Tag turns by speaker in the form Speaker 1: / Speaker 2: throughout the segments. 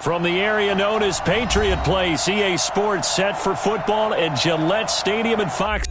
Speaker 1: From the area known as Patriot Place, EA Sports set for football at Gillette Stadium in Fox.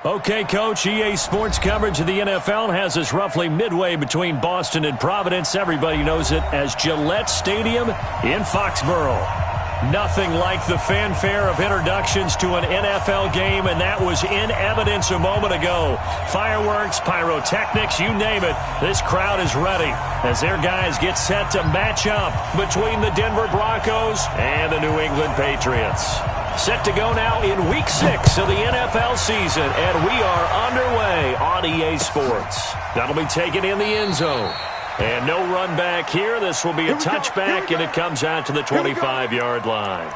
Speaker 1: Okay, Coach, EA Sports coverage of the NFL has us roughly midway between Boston and Providence. Everybody knows it as Gillette Stadium in Foxborough. Nothing like the fanfare of introductions to an NFL game, and that was in evidence a moment ago. Fireworks, pyrotechnics, you name it. This crowd is ready as their guys get set to match up between the Denver Broncos and the New England Patriots. Set to go now in Week 6 of the NFL season, and we are underway on EA Sports. That'll be taken in the end zone. And no run back here. This will be a touchback, and it comes out to the 25-yard line.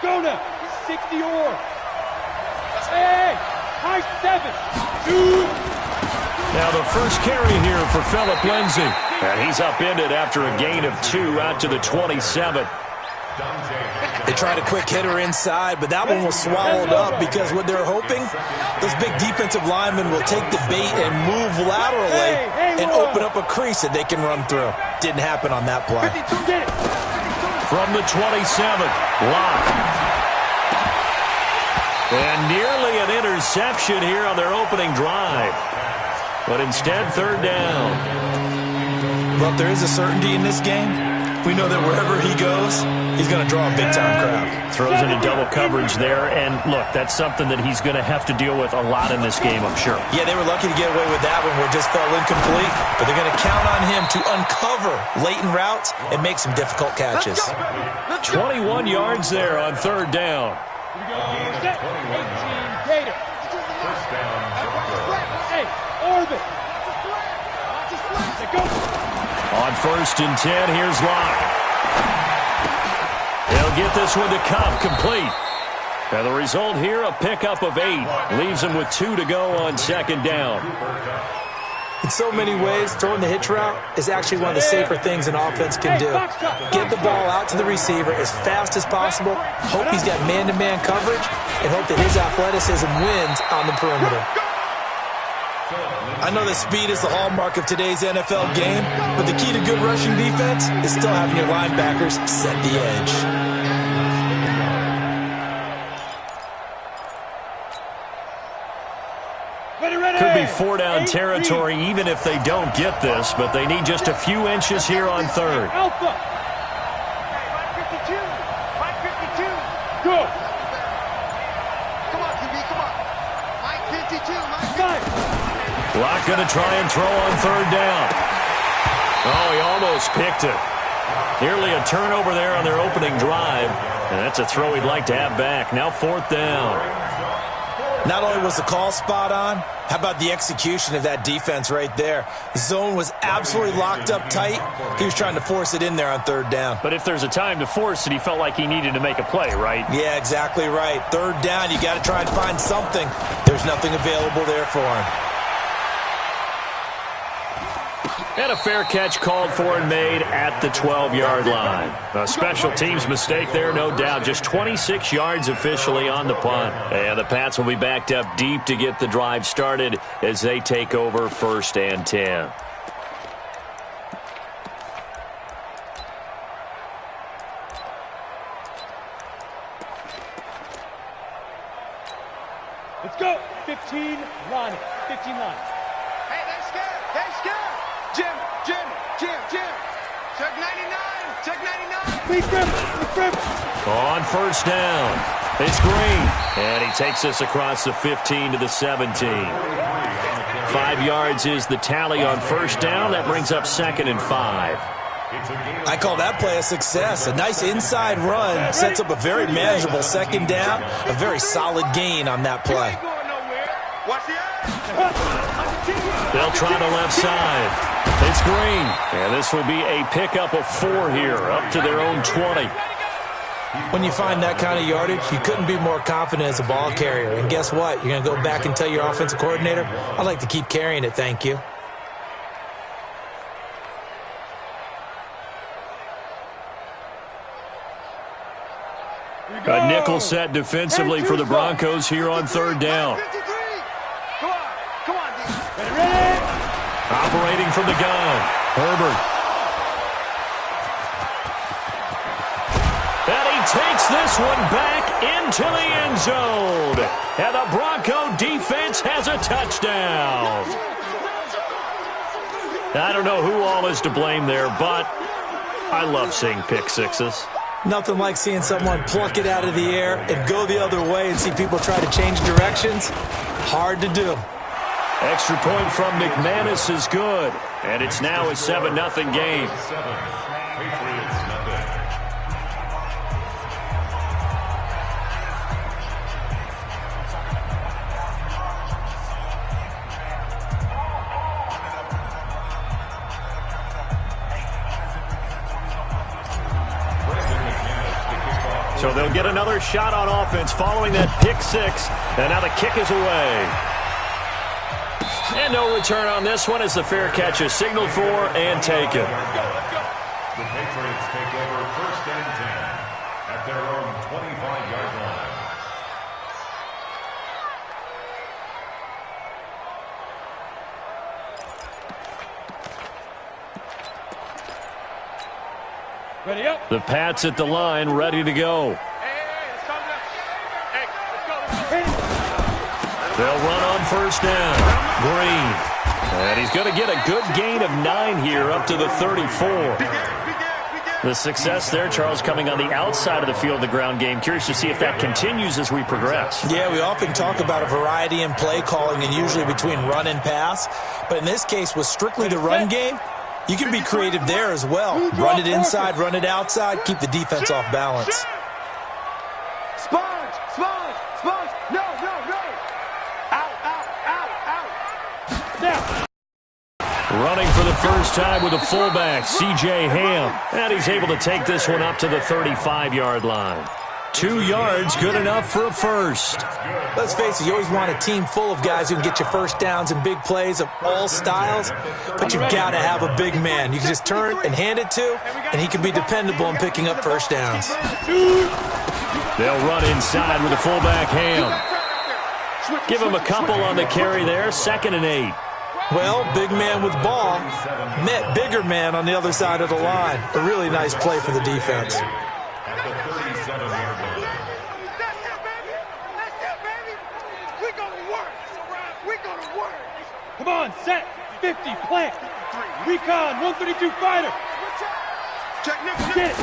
Speaker 2: Go now. 60 or. Hey, high 7. 2.
Speaker 1: Now the first carry here for Phillip Lindsay. And he's upended after a gain of 2 out to the 27.
Speaker 3: They tried a quick hitter inside, but that one was swallowed up because what they're hoping, those big defensive linemen will take the bait and move laterally and open up a crease that they can run through. Didn't happen on that play.
Speaker 1: From the 27, Locke. And nearly an interception here on their opening drive. But instead, third down.
Speaker 3: Well, if there is a certainty in this game, we know that wherever he goes, he's going to draw a big-time crowd.
Speaker 1: Throws into double coverage there. And, look, that's something that he's going to have to deal with a lot in this game, I'm sure.
Speaker 3: Yeah, they were lucky to get away with that one where it just fell incomplete. But they're going to count on him to uncover latent routes and make some difficult catches.
Speaker 1: 21 yards there on third down.
Speaker 2: Here we go. Set. 18. Gator. First down. Hey, Orbit. Go.
Speaker 1: On 1st and 10, here's Locke. He'll get this one to Cup, complete. And the result here, a pickup of 8. Leaves him with 2 to go on second down.
Speaker 3: In so many ways, throwing the hitch route is actually one of the safer things an offense can do. Get the ball out to the receiver as fast as possible, hope he's got man-to-man coverage, and hope that his athleticism wins on the perimeter. I know that speed is the hallmark of today's NFL game, but the key to good rushing defense is still having your linebackers set the edge.
Speaker 1: Could be four-down territory even if they don't get this, but they need just a few inches here on third.
Speaker 2: Alpha. 552. 552. Go.
Speaker 4: Come on, QB, come on. 552.
Speaker 1: Block going to try and throw on third down. Oh, he almost picked it. Nearly a turnover there on their opening drive. And that's a throw he'd like to have back. Now fourth down.
Speaker 3: Not only was the call spot on, how about the execution of that defense right there? The zone was absolutely locked up tight. He was trying to force it in there on third down.
Speaker 1: But if there's a time to force it, he felt like he needed to make a play, right?
Speaker 3: Yeah, exactly right. Third down, you got to try and find something. There's nothing available there for him.
Speaker 1: And a fair catch called for and made at the 12-yard line. A special teams mistake there, no doubt. Just 26 yards officially on the punt. And the Pats will be backed up deep to get the drive started as they take over 1st and 10.
Speaker 2: Let's go. 15 line. 15 line.
Speaker 4: Hey, they're scared. They're scared. Jim. Check 99. Check 99.
Speaker 2: Lead grip.
Speaker 1: On first down, it's Green. And he takes us across the 15 to the 17. 5 yards is the tally on first down. That brings up 2nd and 5.
Speaker 3: I call that play a success. A nice inside run sets up a very manageable 2nd down. A very solid gain on that play.
Speaker 4: Watch the eye.
Speaker 1: They'll try the left side. It's Green. And this will be a pickup of 4 here, up to their own 20.
Speaker 3: When you find that kind of yardage, you couldn't be more confident as a ball carrier. And guess what? You're going to go back and tell your offensive coordinator, I'd like to keep carrying it, thank you.
Speaker 1: A nickel set defensively for the Broncos here on third down.
Speaker 4: 53. Come on, D.
Speaker 2: Ready?
Speaker 1: Operating from the gun, Herbert. And he takes this one back into the end zone. And the Bronco defense has a touchdown. I don't know who all is to blame there, but I love seeing pick sixes.
Speaker 3: Nothing like seeing someone pluck it out of the air and go the other way and see people try to change directions. Hard to do.
Speaker 1: Extra point from McManus is good. And it's now a 7-0 game. So they'll get another shot on offense following that pick six. And now the kick is away. And no return on this one as the fair catch is signaled for and taken.
Speaker 5: The Patriots take over 1st and 10 at their own 25-yard line.
Speaker 2: Ready up.
Speaker 1: The Pats at the line, ready to go. They'll run on first down. Green. And he's going to get a good gain of 9 here up to the 34. The success there, Charles, coming on the outside of the field of the ground game. Curious to see if that continues as we progress.
Speaker 3: Yeah, we often talk about a variety in play calling and usually between run and pass. But in this case, with strictly the run game, you can be creative there as well. Run it inside, run it outside, keep the defense off balance.
Speaker 4: Sponge. No. Out.
Speaker 2: Now.
Speaker 1: Running for the first time with a fullback, C.J. Ham. And he's able to take this one up to the 35-yard line. 2 yards, good enough for a first.
Speaker 3: Let's face it, you always want a team full of guys who can get you first downs and big plays of all styles, but you've got to have a big man. You can just turn and hand it to, and he can be dependable in picking up first downs.
Speaker 1: They'll run inside with the fullback, Ham. Give him a couple on the carry there, 2nd and 8.
Speaker 3: Well, big man with ball met bigger man on the other side of the line. A really nice play for the defense.
Speaker 5: At the 37-yard line.
Speaker 4: That's it, baby. That's it, baby. We're going to work. We're going to work.
Speaker 2: Come on, set. 50, plant. Recon, 132 fighter.
Speaker 4: Check nickel.
Speaker 2: Get it.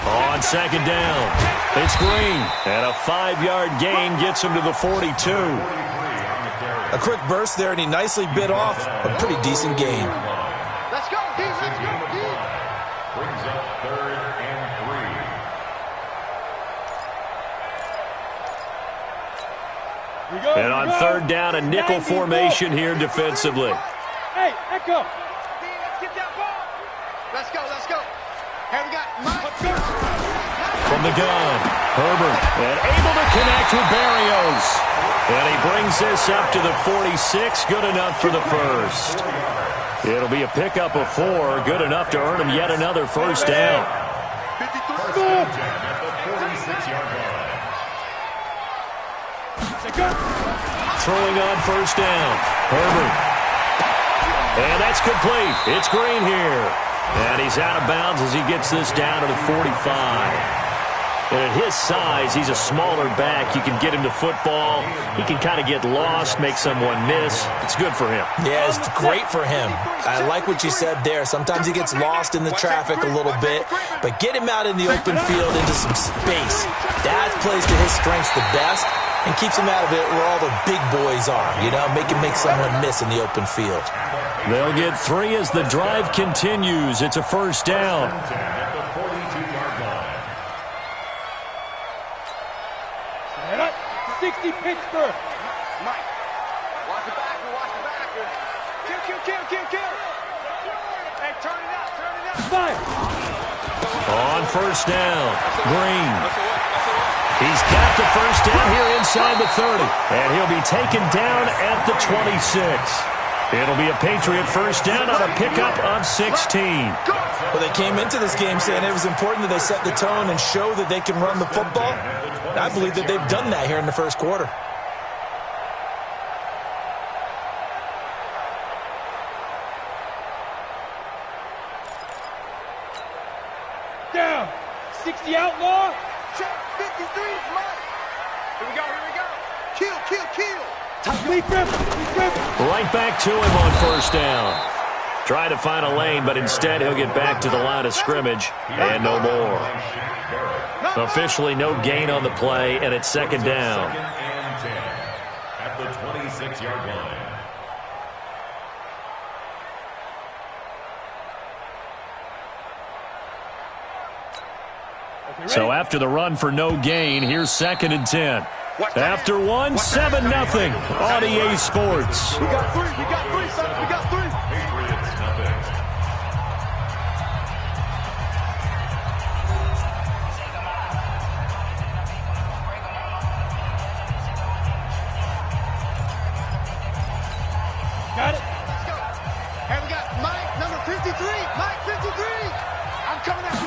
Speaker 1: On second down, it's Green. And a 5-yard gain gets him to the 42.
Speaker 5: 43 on the carry.
Speaker 3: A quick burst there, and he nicely bit off a pretty decent gain.
Speaker 4: Let's go, D. Let's go, D.
Speaker 5: Brings up 3rd and 3.
Speaker 2: We go.
Speaker 1: And on third down, a nickel formation here defensively.
Speaker 2: Hey, Echo.
Speaker 4: D, let's get that ball. Let's go, let's go. Here we got Mike.
Speaker 2: Let's go.
Speaker 1: From the gun, Herbert, and able to connect with Barrios. And he brings this up to the 46, good enough for the first. It'll be a pickup of 4, good enough to earn him yet another first down.
Speaker 4: 53.
Speaker 5: First and 10 at the 46-yard line.
Speaker 2: Let's go.
Speaker 1: Throwing on first down, Herbert. And that's complete. It's Green here. And he's out of bounds as he gets this down to the 45. And at his size, he's a smaller back. You can get him to football. He can kind of get lost, make someone miss. It's good for him.
Speaker 3: Yeah, it's great for him. I like what you said there. Sometimes he gets lost in the traffic a little bit, but get him out in the open field into some space. That plays to his strengths the best and keeps him out of it where all the big boys are, you know, make someone miss in the open field.
Speaker 1: They'll get 3 as the drive continues. It's a first down.
Speaker 5: 10 at the 42-yard line.
Speaker 2: 60 Pittsburgh.
Speaker 4: Mike. Watch the back. Watch the back. Kill. Hey, turn it up.
Speaker 2: Fire.
Speaker 1: On first down, Green. He's got the first down here inside the 30. And he'll be taken down at the 26. It'll be a Patriot first down on a pickup of 16.
Speaker 3: Well, they came into this game saying it was important that they set the tone and show that they can run the football. And I believe that they've done that here in the first quarter.
Speaker 2: Down. 60 outlaw.
Speaker 4: Check 53 is Mike. Here we go. Kill.
Speaker 2: Lee Griffin.
Speaker 1: Right back to him on first down. Trying to find a lane, but instead he'll get back to the line of scrimmage and no more. Officially no gain on the play, and it's second down.
Speaker 5: 2nd and 10 at the 26-yard line.
Speaker 1: So after the run for no gain, here's 2nd and 10. After 1, 7-0 on EA Sports.
Speaker 4: We got 3, son. We got 3.
Speaker 5: Patriots nothing.
Speaker 2: Got it.
Speaker 4: Let's go. Here we got Mike, number 53. Mike, 53. I'm coming out.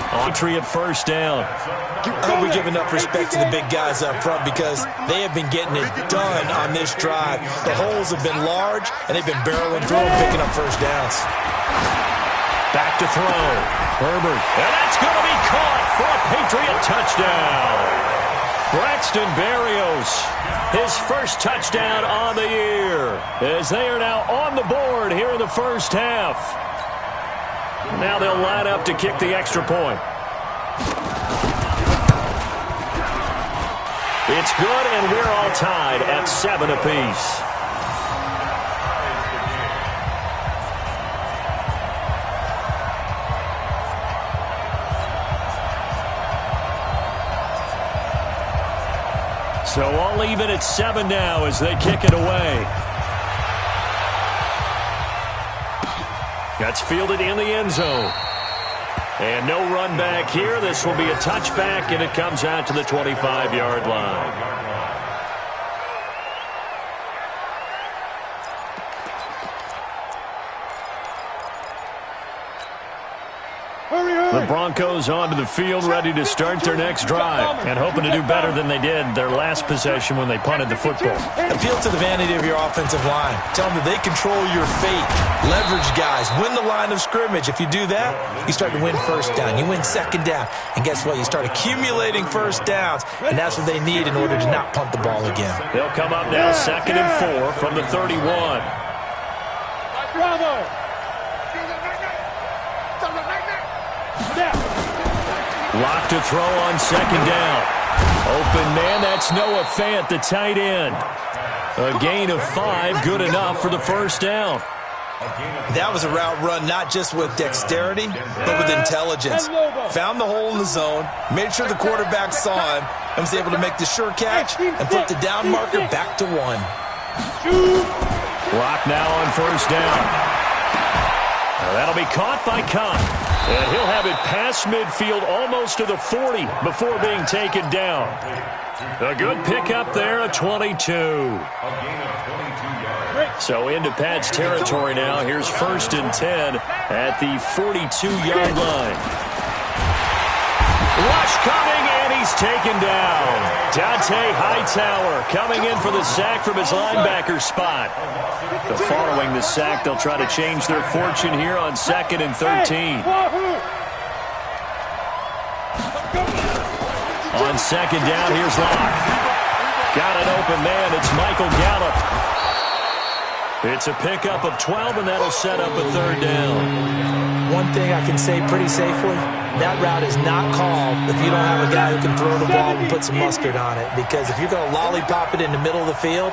Speaker 1: Patriot first down.
Speaker 3: I hope we give enough respect to the big guys up front because they have been getting it done on this drive. The holes have been large, and they've been barreling through and picking up first downs.
Speaker 1: Back to throw. Herbert. And that's going to be caught for a Patriot touchdown. Braxton Berrios, his first touchdown on the year, as they are now on the board here in the first half. Now they'll line up to kick the extra point. It's good, and we're all tied at 7 apiece. So all even at 7 now as they kick it away. That's fielded in the end zone. And no run back here. This will be a touchback, and it comes out to the 25-yard line.
Speaker 2: Hurry.
Speaker 1: The Broncos onto the field, ready to start their next drive, and hoping to do better than they did their last possession when they punted the football.
Speaker 3: Appeal to the vanity of your offensive line. Tell them that they control your fate. Leverage guys. Win the line of scrimmage. If you do that, you start to win first down. You win second down. And guess what? You start accumulating first downs, and that's what they need in order to not punt the ball again.
Speaker 1: They'll come up now 2nd and 4 from the 31.
Speaker 2: Bravo.
Speaker 1: Lock to throw on 2nd down. Open man, that's Noah Fant, the tight end. A gain of 5, good enough for the first down.
Speaker 3: That was a route run not just with dexterity, but with intelligence. Found the hole in the zone, made sure the quarterback saw him, and was able to make the sure catch and flip the down marker back to 1.
Speaker 1: Lock now on 1st down. Now that'll be caught by Cobb. And he'll have it past midfield almost to the 40 before being taken down. A good pickup there, a 22. So into Pat's territory now. Here's 1st and 10 at the 42-yard line. Rush coming, and he's taken down. Dante Hightower coming in for the sack from his linebacker spot. Following the sack, they'll try to change their fortune here on 2nd and 13. On 2nd down, here's Locke. Got an open man. It's Michael Gallup. It's a pickup of 12, and that'll set up a 3rd down.
Speaker 3: One thing I can say pretty safely, that route is not called if you don't have a guy who can throw the ball and put some mustard on it. Because if you're going to lollipop it in the middle of the field,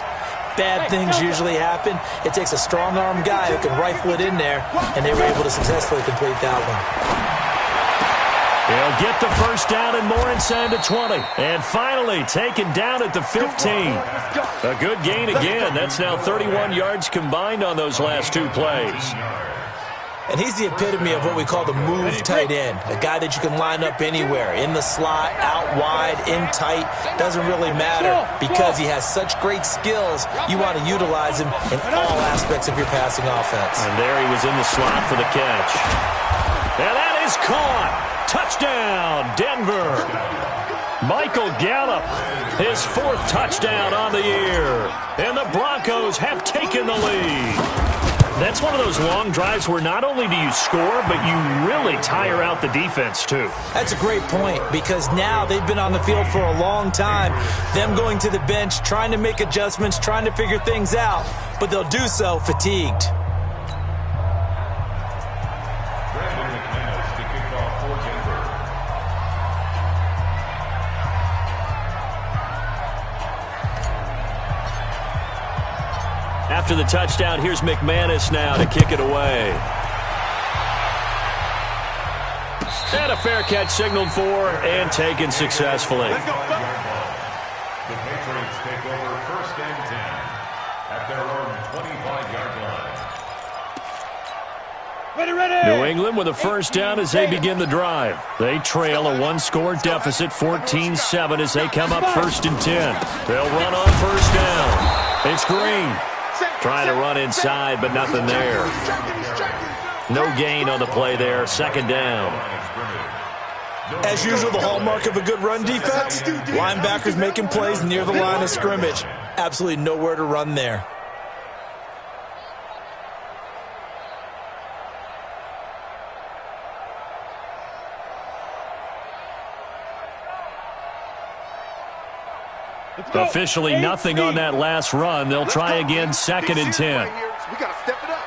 Speaker 3: bad things usually happen. It takes a strong-arm guy who can rifle it in there, and they were able to successfully complete that one.
Speaker 1: He'll get the first down and more inside the 20. And finally taken down at the 15. A good gain again. That's now 31 yards combined on those last 2 plays.
Speaker 3: And he's the epitome of what we call the move tight end. A guy that you can line up anywhere. In the slot, out wide, in tight. Doesn't really matter because he has such great skills. You want to utilize him in all aspects of your passing offense.
Speaker 1: And there he was in the slot for the catch. And that is caught. Touchdown, Denver. Michael Gallup, his 4th touchdown on the year. And the Broncos have taken the lead. That's one of those long drives where not only do you score, but you really tire out the defense, too.
Speaker 3: That's a great point because now they've been on the field for a long time. Them going to the bench, trying to make adjustments, trying to figure things out, but they'll do so fatigued.
Speaker 1: After the touchdown, here's McManus now to kick it away. And a fair catch signaled for and taken successfully.
Speaker 5: The Patriots take over 1st and 10 at their own 25-yard line.
Speaker 1: New England with a first down as they begin the drive. They trail a 1-score deficit, 14-7 as they come up 1st and 10. They'll run on 1st down. It's Green. Trying to run inside, but nothing there. No gain on the play there. 2nd down.
Speaker 3: As usual, the hallmark of a good run defense, linebackers making plays near the line of scrimmage. Absolutely nowhere to run there.
Speaker 1: Officially nothing on that last run. They'll try again 2nd and 10.
Speaker 4: We got to step it up.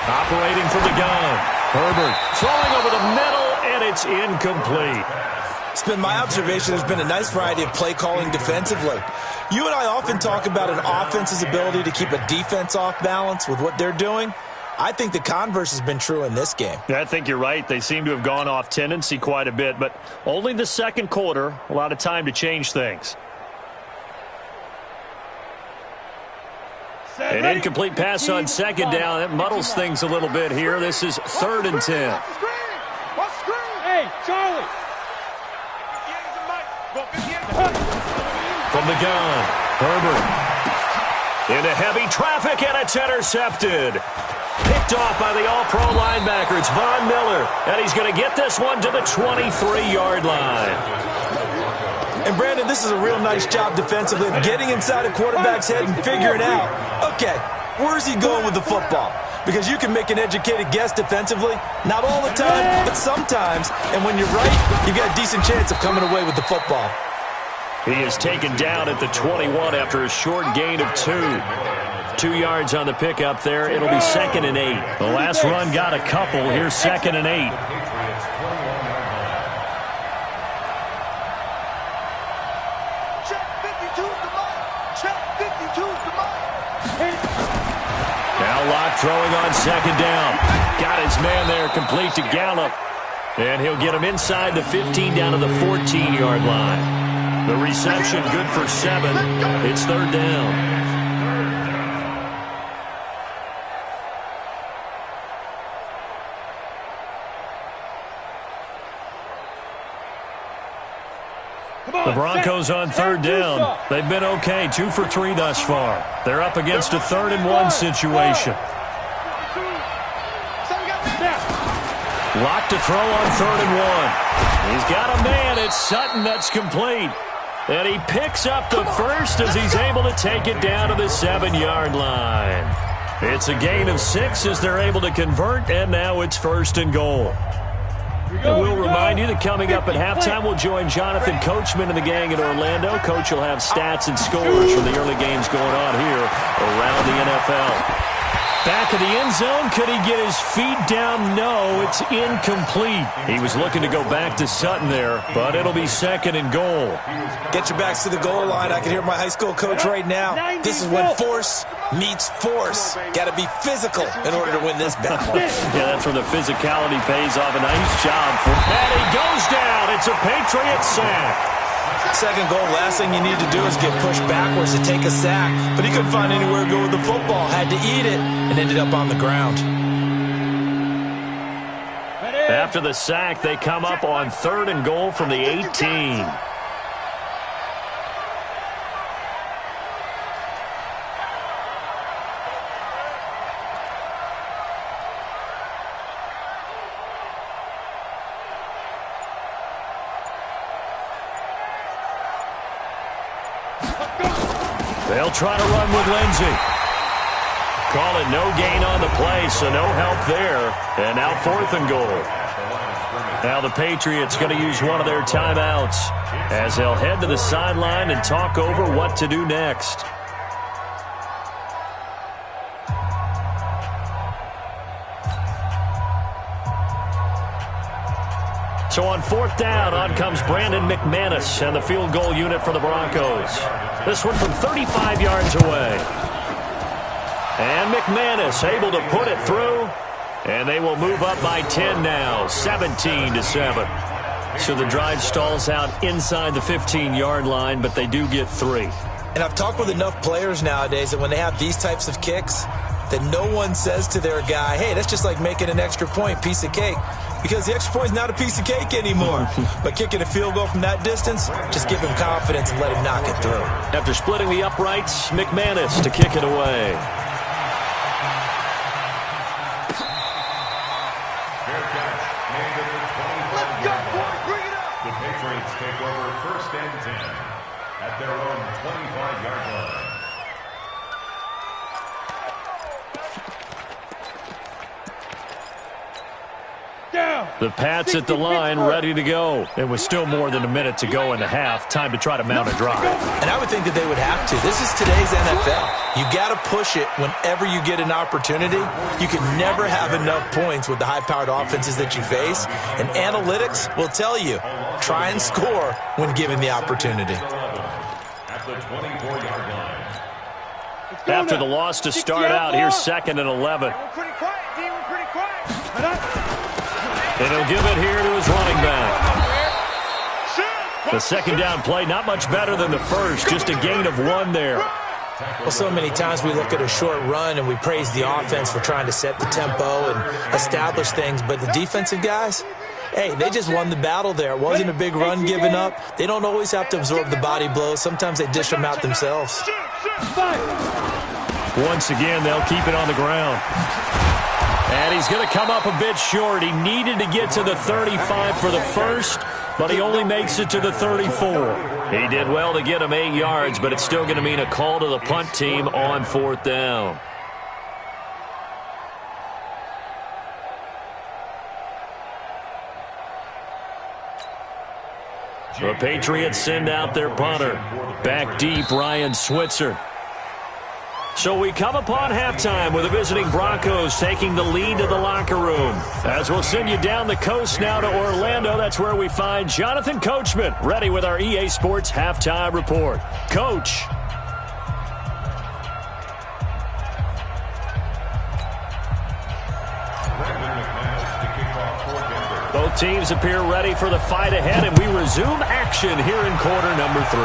Speaker 1: Operating from the gun. Herbert throwing over the middle, and it's incomplete.
Speaker 3: It's been my observation there's been a nice variety of play calling defensively. You and I often talk about an offense's ability to keep a defense off balance with what they're doing. I think the converse has been true in this game.
Speaker 1: I think you're right. They seem to have gone off tendency quite a bit, but only the 2nd quarter. A lot of time to change things. An incomplete pass on 2nd down. That muddles things a little bit here. This is 3rd and 10.
Speaker 2: Hey, Charlie.
Speaker 1: From the gun, Herbert. Into heavy traffic, and it's intercepted. Picked picked off by the all-pro linebacker. It's Von Miller, and he's going to get this one to the 23-yard line.
Speaker 3: And, Brandon, this is a real nice job defensively of getting inside a quarterback's head and figuring out, okay, where's he going with the football? Because you can make an educated guess defensively. Not all the time, but sometimes. And when you're right, you've got a decent chance of coming away with the football.
Speaker 1: He is taken down at the 21 after a short gain of 2. 2 yards on the pickup there. It'll be 2nd and 8. The last run got a couple. Here's 2nd and 8. Now Locke throwing on 2nd down. Got his man there complete to Gallup. And he'll get him inside the 15 down to the 14-yard line. The reception good for 7. It's 3rd down. The Broncos on 3rd down. They've been okay, 2 for 3 thus far. They're up against a 3rd and 1 situation. Locked to throw on 3rd and 1. He's got a man. It's Sutton that's complete. And he picks up the first as he's able to take it down to the 7-yard line. It's a gain of 6 as they're able to convert, and now it's 1st and goal. And we'll remind you that coming up at halftime, we'll join Jonathan Coachman and the gang in Orlando. Coach will have stats and scores from the early games going on here around the NFL. Back of the end zone. Could he get his feet down? No, it's incomplete. He was looking to go back to Sutton there, but it'll be 2nd and goal.
Speaker 3: Get your backs to the goal line. I can hear my high school coach right now. This is when force meets force. Got to be physical in order to win this battle.
Speaker 1: Yeah, that's where the physicality pays off. A nice job. And he goes down. It's a Patriot sack.
Speaker 3: 2nd goal, last thing you need to do is get pushed backwards to take a sack. But he couldn't find anywhere to go with the football. Had to eat it and ended up on the ground.
Speaker 1: After the sack, they come up on 3rd and goal from the 18. They'll try to run with Lindsey. Call it no gain on the play, so no help there. And now 4th and goal. Now the Patriots going to use one of their timeouts as they'll head to the sideline and talk over what to do next. So on 4th down, on comes Brandon McManus and the field goal unit for the Broncos. This one from 35 yards away. And McManus able to put it through. And they will move up by 10 now, 17-7. So the drive stalls out inside the 15-yard line, but they do get 3.
Speaker 3: And I've talked with enough players nowadays that when they have these types of kicks, that no one says to their guy, hey, that's just like making an extra point, piece of cake. Because the extra point is not a piece of cake anymore. But kicking a field goal from that distance, just give him confidence and let him knock it through.
Speaker 1: After splitting the uprights, McManus to kick it away.
Speaker 5: The Patriots take over 1st and 10 at their own 25-yard line.
Speaker 1: The Pats at the line, ready to go. It was still more than a minute to go in the half. Time to try to mount a drive.
Speaker 3: And I would think that they would have to. This is today's NFL. You got to push it whenever you get an opportunity. You can never have enough points with the high-powered offenses that you face. And analytics will tell you, try and score when given the opportunity.
Speaker 5: At the 24-yard line.
Speaker 1: After the loss to start out, here's 2nd and 11.
Speaker 2: We're pretty quiet, D. We're pretty quiet.
Speaker 1: And he'll give it here to his running back. The 2nd down play, not much better than the first, just a gain of 1 there.
Speaker 3: Well, so many times we look at a short run and we praise the offense for trying to set the tempo and establish things, but the defensive guys, hey, they just won the battle there. It wasn't a big run given up. They don't always have to absorb the body blows. Sometimes they dish them out themselves.
Speaker 1: Once again, they'll keep it on the ground. And he's going to come up a bit short. He needed to get to the 35 for the first, but he only makes it to the 34. He did well to get him 8 yards, but it's still going to mean a call to the punt team on 4th down. The Patriots send out their punter. Back deep, Ryan Switzer. So we come upon halftime with the visiting Broncos taking the lead to the locker room. As we'll send you down the coast now to Orlando, that's where we find Jonathan Coachman, ready with our EA Sports Halftime Report. Coach. Both teams appear ready for the fight ahead, and we resume action here in quarter number 3.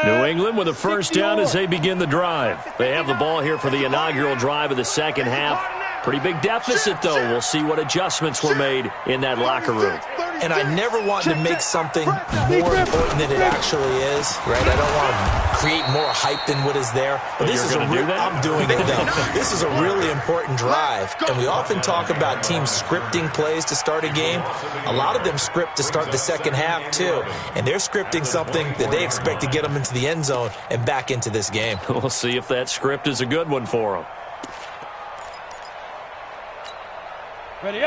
Speaker 1: New England with a first down as they begin the drive. They have the ball here for the inaugural drive of the second half. Pretty big deficit, though. We'll see what adjustments were made in that locker room.
Speaker 3: And I never want to make something more important than it actually is, right? I don't want to create more hype than what is there. But this is I'm doing it, though. This is a really important drive. And we often talk about teams scripting plays to start a game. A lot of them script to start the second half, too. And they're scripting something that they expect to get them into the end zone and back into this game.
Speaker 1: We'll see if that script is a good one for them.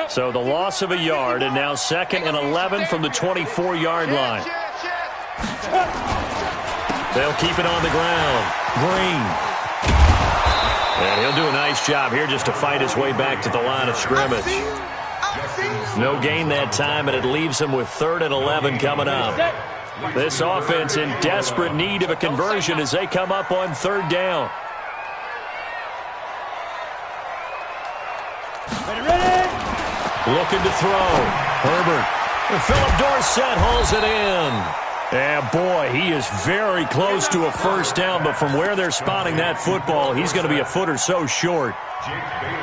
Speaker 1: So the loss of a yard, and now 2nd and 11 from the 24-yard line. They'll keep it on the ground. Green. And he'll do a nice job here just to fight his way back to the line of scrimmage. No gain that time, and it leaves him with 3rd and 11 coming up. This offense in desperate need of a conversion as they come up on 3rd down. Looking to throw. Herbert. And Philip Dorsett hauls it in. And boy, he is very close to a first down, but from where they're spotting that football, he's going to be a foot or so short.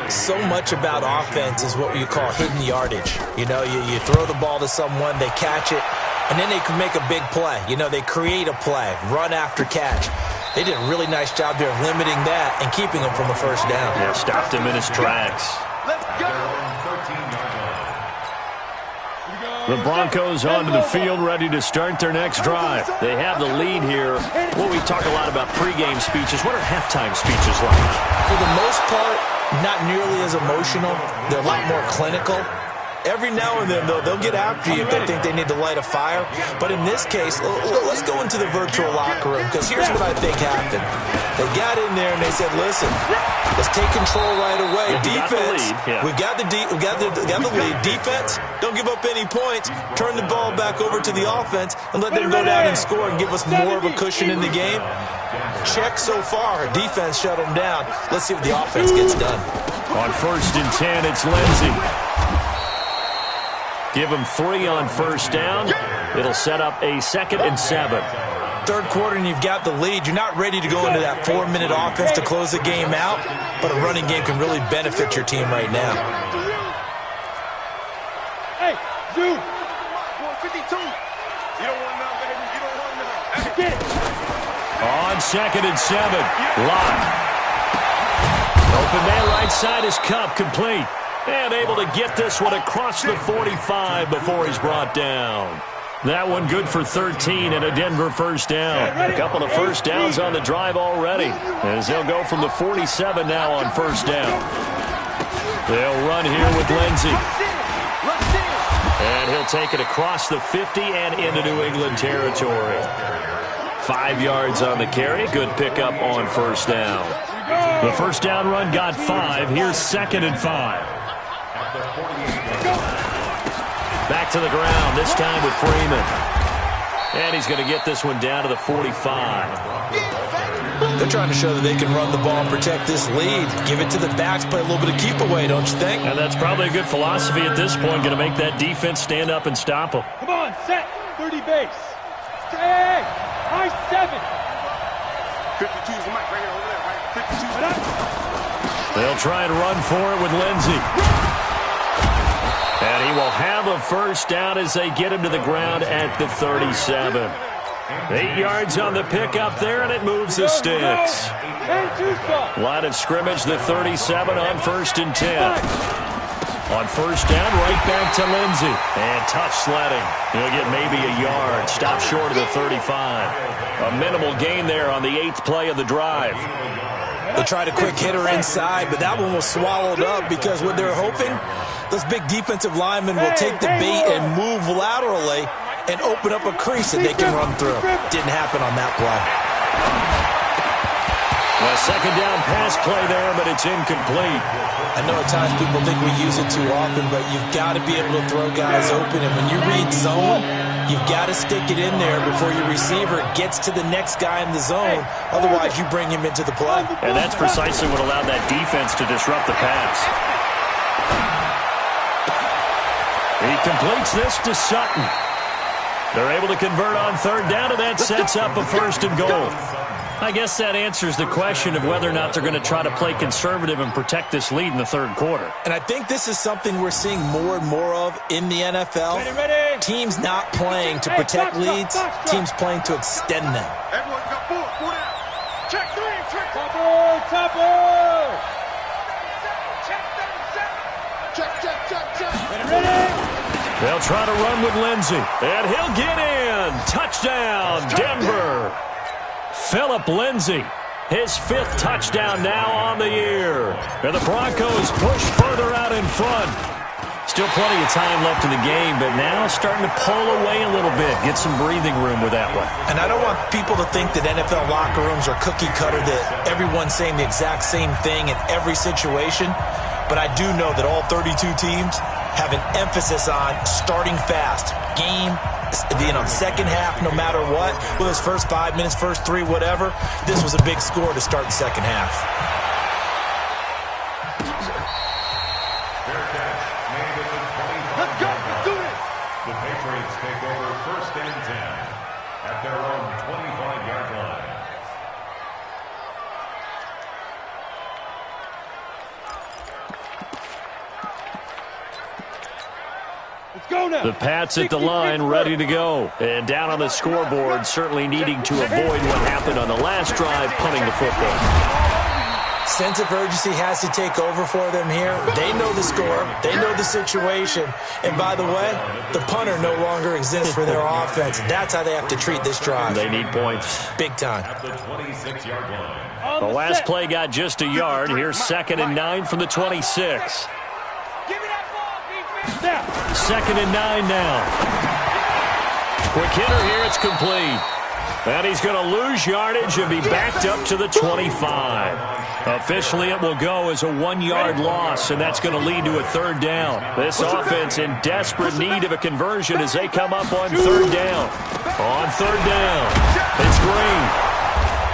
Speaker 3: So much about offense is what you call hidden yardage. You know, you throw the ball to someone, they catch it, and then they can make a big play. You know, they create a play, run after catch. They did a really nice job there of limiting that and keeping him from a first down.
Speaker 1: Yeah, stopped him in his tracks.
Speaker 4: Let's go.
Speaker 1: The Broncos onto the field, ready to start their next drive. They have the lead here. Well, we talk a lot about pregame speeches. What are halftime speeches like?
Speaker 3: For the most part, not nearly as emotional. They're a lot more clinical. Every now and then, though, they'll get after you if they think they need to light a fire. But in this case, let's go into the virtual locker room, because here's what I think happened. They got in there and they said, listen, let's take control right away. Defense, we got the lead. Defense, don't give up any points. Turn the ball back over to the offense and let them go down and score and give us more of a cushion in the game. Check so far. Defense shut them down. Let's see what the offense gets done.
Speaker 1: On 1st and 10, it's Lindsey. Give him 3 on first down. It'll set up a 2nd and 7.
Speaker 3: Third quarter and you've got the lead. You're not ready to go into that 4-minute offense to close the game out, but a running game can really benefit your team right now.
Speaker 2: Hey, you.
Speaker 4: 152. You don't want none, baby. You don't want none.
Speaker 2: Get it.
Speaker 1: On 2nd and 7. Lock. Open man right side is Cup, complete. And able to get this one across the 45 before he's brought down. That one good for 13 and a Denver first down. A couple of first downs on the drive already, as they'll go from the 47 now on first down. They'll run here with Lindsey. And he'll take it across the 50 and into New England territory. 5 yards on the carry. Good pickup on first down. The first down run got 5. Here's 2nd and 5. Back to the ground, this time with Freeman. And he's going to get this one down to the 45.
Speaker 3: They're trying to show that they can run the ball and protect this lead. Give it to the backs, play a little bit of keep away, don't you think?
Speaker 1: And that's probably a good philosophy at this point, going to make that defense stand up and stop them.
Speaker 2: Come on, set. 30 base. Hey, high 7.
Speaker 4: 52's the mic right here, over there, right? 52's.
Speaker 1: They'll try and run for it with Lindsey. And he will have a first down as they get him to the ground at the 37. 8 yards on the pickup there, and it moves the sticks. Line of scrimmage, the 37 on 1st and 10. On first down, right back to Lindsey. And tough sledding. He'll get maybe a yard. Stop short of the 35. A minimal gain there on the 8th play of the drive.
Speaker 3: They tried a quick hitter inside, but that one was swallowed up because what they're hoping, those big defensive linemen will take the bait and move laterally and open up a crease that they can run through. Didn't happen on that play.
Speaker 1: A second down pass play there, but it's incomplete.
Speaker 3: I know at times people think we use it too often, but you've got to be able to throw guys open. And when you read zone, you've got to stick it in there before your receiver gets to the next guy in the zone. Otherwise, you bring him into the play.
Speaker 1: And that's precisely what allowed that defense to disrupt the pass. He completes this to Sutton. They're able to convert on third down, and that sets up a 1st and goal. I guess that answers the question of whether or not they're going to try to play conservative and protect this lead in the 3rd quarter.
Speaker 3: And I think this is something we're seeing more and more of in the NFL.
Speaker 2: Ready.
Speaker 3: Teams not playing to protect leads, teams playing to extend them.
Speaker 4: Everyone got 4 down. Check 3, check.
Speaker 2: Topper.
Speaker 4: Check.
Speaker 2: Ready.
Speaker 1: They'll try to run with Lindsey, and he'll get in. Touchdown, Denver. Philip Lindsey, his 5th touchdown now on the year. And the Broncos push further out in front. Still plenty of time left in the game, but now starting to pull away a little bit. Get some breathing room with that one.
Speaker 3: And I don't want people to think that NFL locker rooms are cookie cutter, that everyone's saying the exact same thing in every situation. But I do know that all 32 teams have an emphasis on starting fast. Game, second half, no matter what. With those first 5 minutes, first 3, whatever. This was a big score to start the second half.
Speaker 5: Fair catch made at the 25.
Speaker 4: Let's go. Let's do this.
Speaker 5: The Patriots take over 1st and 10 at their own 25-yard line.
Speaker 2: Go now.
Speaker 1: The Pats at the line, ready to go. And down on the scoreboard, certainly needing to avoid what happened on the last drive, punting the football.
Speaker 3: Sense of urgency has to take over for them here. They know the score. They know the situation. And by the way, the punter no longer exists for their offense. That's how they have to treat this drive.
Speaker 1: They need points.
Speaker 3: Big time.
Speaker 5: At the 26-yard line.
Speaker 1: The last play got just a yard. Here's 2nd and 9 from the 26.
Speaker 2: Now.
Speaker 1: 2nd and 9 now. Quick hitter here. It's complete. And he's going to lose yardage and be backed up to the 25. Officially, it will go as a 1-yard loss, and that's going to lead to a 3rd down. This offense in desperate need of a conversion as they come up on 3rd down. On 3rd down, it's Green.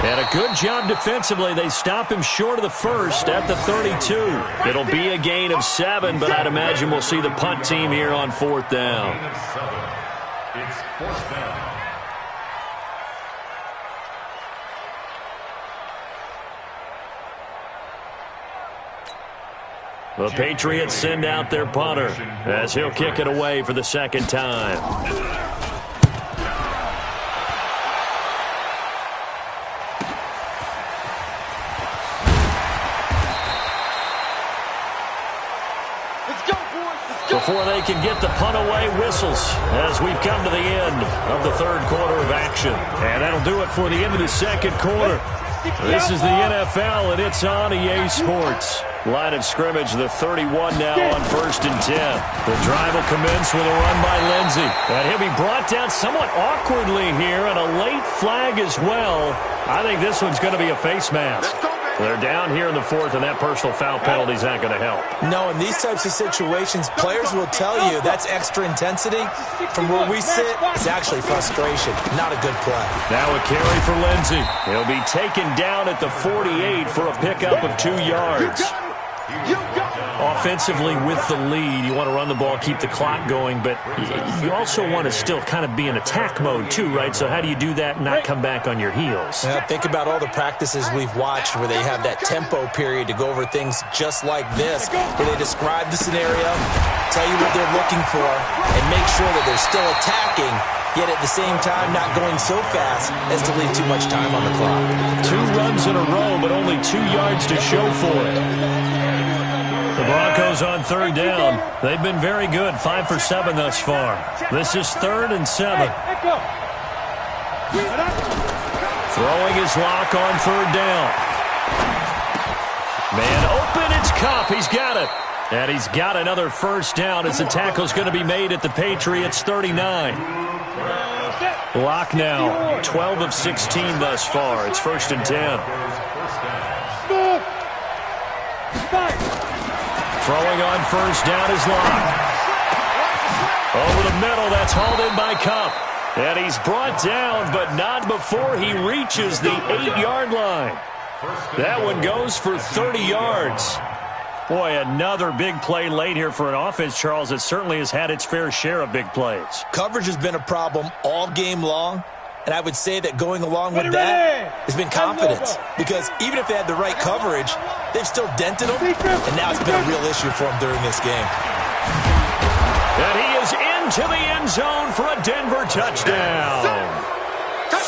Speaker 1: And a good job defensively. They stop him short of the 1st at the 32. It'll be a gain of 7, but I'd imagine we'll see the punt team here on 4th down.
Speaker 5: Gain of 7. It's 4th down.
Speaker 1: The Patriots send out their punter as he'll kick it away for the 2nd time. Before they can get the punt away, whistles as we've come to the end of the 3rd quarter of action. And that'll do it for the end of the 2nd quarter. This is the NFL, and it's on EA Sports. Line of scrimmage, the 31 now on 1st and 10. The drive will commence with a run by Lindsey. And he'll be brought down somewhat awkwardly here, and a late flag as well. I think this one's going to be a face mask. They're down here in the 4th, and that personal foul penalty is not going to help.
Speaker 3: No, in these types of situations, players will tell you that's extra intensity. From where we sit, it's actually frustration, not a good play.
Speaker 1: Now a carry for Lindsey. He'll be taken down at the 48 for a pickup of 2 yards.
Speaker 4: You got it.
Speaker 1: Offensively with the lead, you want to run the ball, keep the clock going, but you also want to still kind of be in attack mode too, right? So how do you do that and not come back on your heels?
Speaker 3: Yeah, think about all the practices we've watched where they have that tempo period to go over things just like this, where they describe the scenario, tell you what they're looking for, and make sure that they're still attacking, yet at the same time not going so fast as to leave too much time on the clock.
Speaker 1: 2 runs in a row, but only 2 yards to show for it. The Broncos on 3rd down. They've been very good, 5 for 7 thus far. This is 3rd and 7. Throwing his lock on 3rd down. Man open, it's Kupp. He's got it. And he's got another first down as the tackle's going to be made at the Patriots' 39. Lock now, 12 of 16 thus far. It's 1st and 10. Throwing on 1st down is Lock. Over the middle, that's hauled in by Kupp. And he's brought down, but not before he reaches the 8-yard line. That one goes for 30 yards. Boy, another big play late here for an offense, Charles, that certainly has had its fair share of big plays.
Speaker 3: Coverage has been a problem all game long, and I would say that going along with that has been confidence. Because even if they had the right coverage, they've still dented them, and now it's been a real issue for them during this game.
Speaker 1: And he is into the end zone for a Denver touchdown.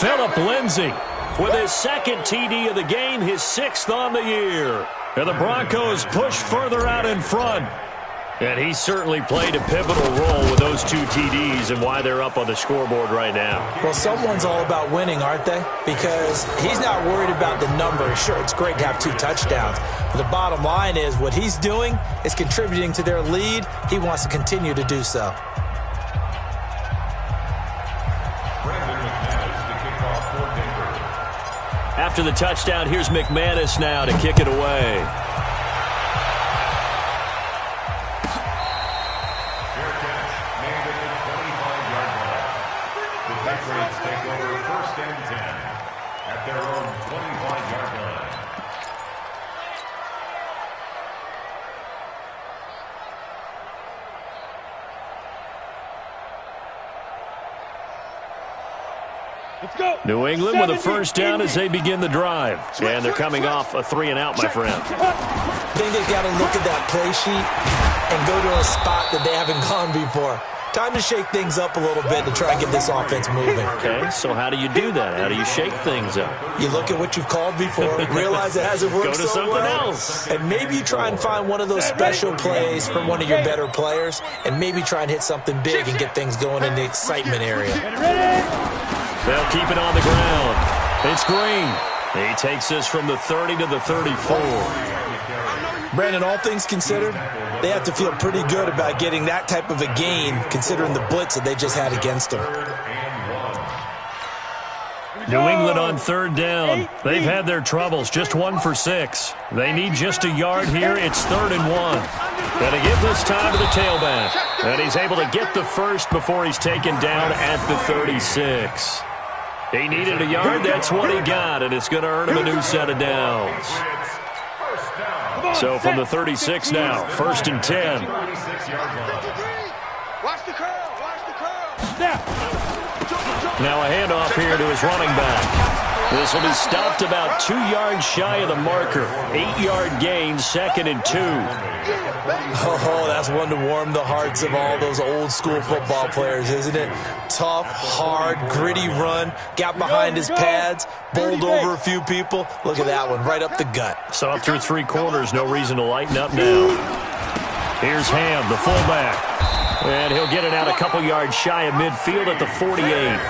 Speaker 1: Phillip Lindsay with his 2nd TD of the game, his 6th on the year. And the Broncos push further out in front. And he certainly played a pivotal role with those 2 TDs and why they're up on the scoreboard right now.
Speaker 3: Well, someone's all about winning, aren't they? Because he's not worried about the number. Sure, it's great to have 2 touchdowns. But the bottom line is what he's doing is contributing to their lead. He wants to continue to do so.
Speaker 1: After the touchdown, here's McManus now to kick it away.
Speaker 5: Patriots take over 1st and 10 at their own 25-yard line.
Speaker 2: Let's go.
Speaker 1: New England with a 1st down as they begin the drive. And they're coming off a 3-and-out, my friend.
Speaker 3: I think they've got to look at that play sheet and go to a spot that they haven't gone before. Time to shake things up a little bit to try and get this offense moving.
Speaker 1: Okay, so how do you do that? How do you shake things up?
Speaker 3: You look at what you've called before, realize it hasn't worked
Speaker 1: Go to
Speaker 3: so
Speaker 1: something
Speaker 3: well,
Speaker 1: else.
Speaker 3: and maybe you try and find one of those special plays from one of your better players, and maybe try and hit something big and get things going in the excitement area.
Speaker 1: They'll keep it on the ground. It's Green. He takes this from the 30 to the 34.
Speaker 3: Brandon, all things considered, they have to feel pretty good about getting that type of a gain considering the blitz that they just had against them.
Speaker 1: New England on 3rd down. They've had their troubles, just 1 for 6. They need just a yard here. It's 3rd and 1. Gonna give this time to the tailback. And he's able to get the first before he's taken down at the 36. He needed a yard. That's what he got, and it's going to earn him a new set of downs. So from the 36 now, 1st and 10.
Speaker 4: Watch the curl. Watch the curl.
Speaker 1: Now a handoff here to his running back. This will be stopped about 2 yards shy of the marker. 8-yard gain, 2nd and 2.
Speaker 3: Oh, that's one to warm the hearts of all those old school football players, isn't it? Tough, hard, gritty run, got behind his pads, bowled over a few people. Look at that one, right up the gut.
Speaker 1: Saw through 3 quarters, no reason to lighten up now. Here's Ham, the fullback. And he'll get it out a couple yards shy of midfield at the 48.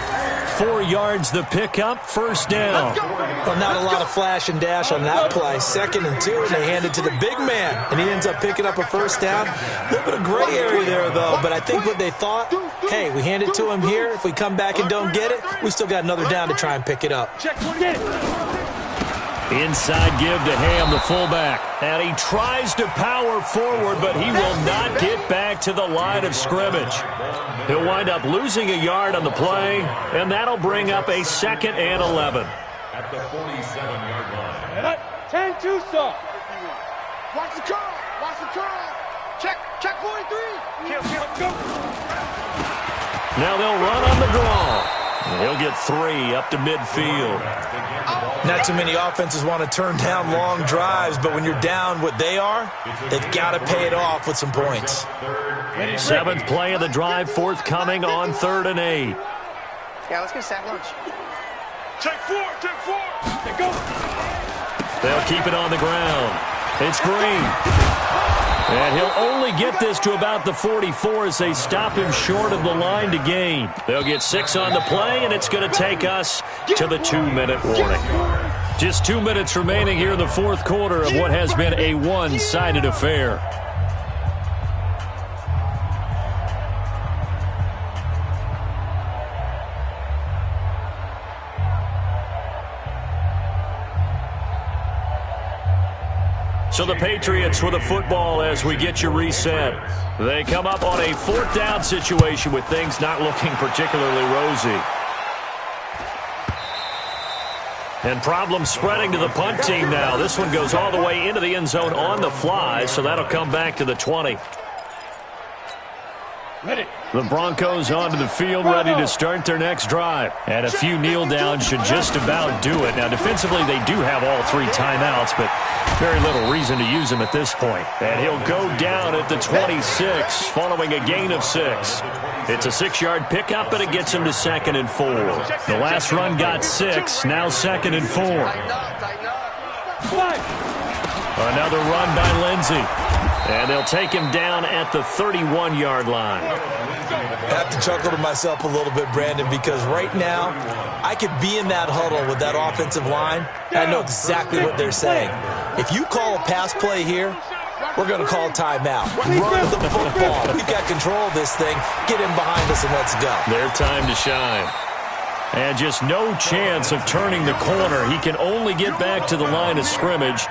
Speaker 1: 4 yards the pickup, 1st down.
Speaker 3: Well, not a lot of flash and dash on that play. 2nd and 2, and they hand it to the big man, and he ends up picking up a 1st down. A little bit of gray area there, though, but I think what they thought, hey, we hand it to him here. If we come back and don't get it, we still got another down to try and pick it up.
Speaker 1: Inside give to Ham, the fullback. And he tries to power forward, but he will not get back to the line of scrimmage. He'll wind up losing a yard on the play, and that'll bring up a 2nd and 11.
Speaker 5: At the 47-yard line.
Speaker 2: 10-2, sir.
Speaker 4: Watch the curl.
Speaker 2: Watch the turn. Check 43.
Speaker 4: Kill.
Speaker 2: Go.
Speaker 1: Now they'll run on the draw. He'll get 3 up to midfield.
Speaker 3: Not too many offenses want to turn down long drives, but when you're down what they are, they've got to pay it off with some points.
Speaker 1: 7th play of the drive forthcoming on 3rd and 8.
Speaker 4: Yeah, let's get a sack lunch.
Speaker 2: Check 4. They go.
Speaker 1: They'll keep it on the ground. It's Green. And he'll only get this to about the 44 as they stop him short of the line to gain. They'll get 6 on the play, and it's going to take us to the 2-minute warning. Just 2 minutes remaining here in the 4th quarter of what has been a one-sided affair. So the Patriots with a football as we get you reset. They come up on a 4th down situation with things not looking particularly rosy. And problems spreading to the punt team now. This one goes all the way into the end zone on the fly, so that'll come back to the 20. The Broncos onto the field, ready to start their next drive. And a few kneel downs should just about do it. Now, defensively, they do have all 3 timeouts, but very little reason to use them at this point. And he'll go down at the 26, following a gain of 6. It's a 6-yard pickup, and it gets him to 2nd and 4. The last run got 6, now 2nd and 4. Another run by Lindsey. And they'll take him down at the 31-yard line.
Speaker 3: I have to chuckle to myself a little bit, Brandon, because right now I could be in that huddle with that offensive line. I know exactly what they're saying. If you call a pass play here, we're going to call a timeout. Run the football. We've got control of this thing. Get him behind us and let's go.
Speaker 1: Their time to shine. And just no chance of turning the corner. He can only get back to the line of scrimmage.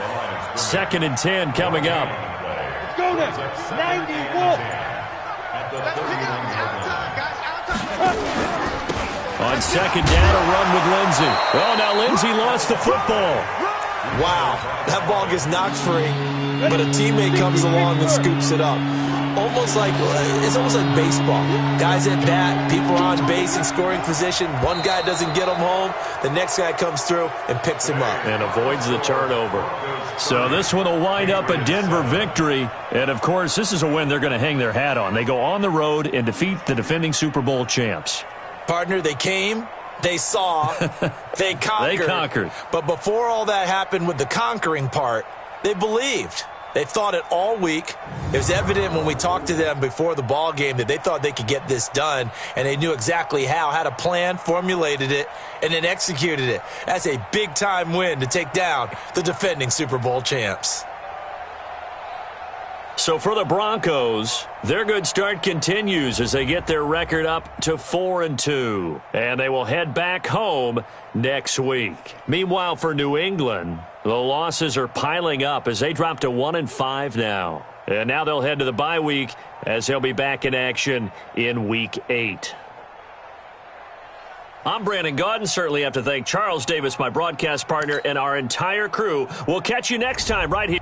Speaker 1: 2nd and 10 coming up.
Speaker 2: Go next. 91.
Speaker 1: On 2nd down, a run with Lindsey. Oh, now Lindsey lost the football.
Speaker 3: Wow, that ball gets knocked free, but a teammate comes along and scoops it up. It's almost like baseball. Guys at bat, people are on base in scoring position. One guy doesn't get him home. The next guy comes through and picks him up.
Speaker 1: And avoids the turnover. So this one will wind up a Denver victory. And, of course, this is a win they're going to hang their hat on. They go on the road and defeat the defending Super Bowl champs.
Speaker 3: Partner, they came, they saw, they conquered.
Speaker 1: They conquered.
Speaker 3: But before all that happened with the conquering part, they believed. They thought it all week. It was evident when we talked to them before the ball game that they thought they could get this done, and they knew exactly how, had a plan, formulated it, and then executed it. That's a big-time win to take down the defending Super Bowl champs.
Speaker 1: So for the Broncos, their good start continues as they get their record up to 4-2. And they will head back home next week. Meanwhile, for New England, the losses are piling up as they drop to 1-5 now. And now they'll head to the bye week as they'll be back in action in Week 8. I'm Brandon Gaudin. Certainly have to thank Charles Davis, my broadcast partner, and our entire crew. We'll catch you next time right here.